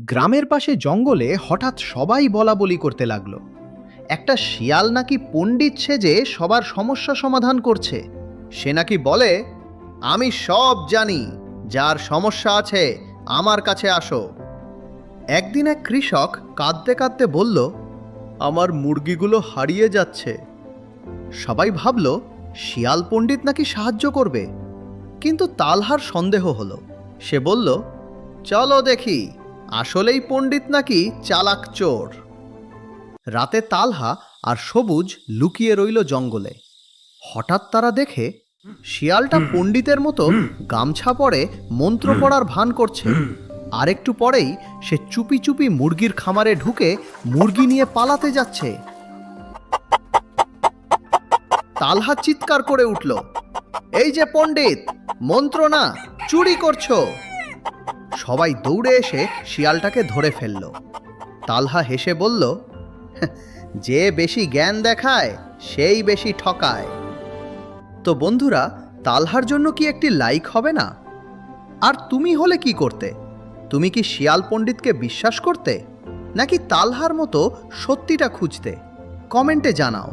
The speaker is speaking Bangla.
গ্রামের পাশে জঙ্গলে হঠাৎ সবাই বলাবলি করতে লাগলো, একটা শিয়াল নাকি পণ্ডিত সেজে সবার সমস্যা সমাধান করছে। সে নাকি বলে, আমি সব জানি, যার সমস্যা আছে আমার কাছে আসো। একদিন এক কৃষক কাঁদতে কাঁদতে বলল, আমার মুরগিগুলো হারিয়ে যাচ্ছে। সবাই ভাবল শিয়াল পণ্ডিত নাকি সাহায্য করবে, কিন্তু তালহার সন্দেহ হলো। সে বলল, চলো দেখি আসলেই পণ্ডিত নাকি চালাক চোর। রাতে তালহা আর সবুজ লুকিয়ে রইল জঙ্গলে। হঠাৎ তারা দেখে শিয়ালটা পণ্ডিতের মতো গামছা পরে মন্ত্র পড়ার ভান করছে। আর একটু পরেই সে চুপি চুপি মুরগির খামারে ঢুকে মুরগি নিয়ে পালাতে যাচ্ছে। তালহা চিৎকার করে উঠল, এই যে পণ্ডিত, মন্ত্র না, চুরি করছো। সবাই দৌড়ে এসে শিয়ালটাকে ধরে ফেলল। তালহা হেসে বলল, যে বেশি জ্ঞান দেখায় সেই বেশি ঠকায়। তো বন্ধুরা, তালহার জন্য কি একটি লাইক হবে না? আর তুমি হলে কি করতে? তুমি কি শিয়াল পণ্ডিতকে বিশ্বাস করতে, নাকি তালহার মতো সত্যিটা খুঁজতে? কমেন্টে জানাও।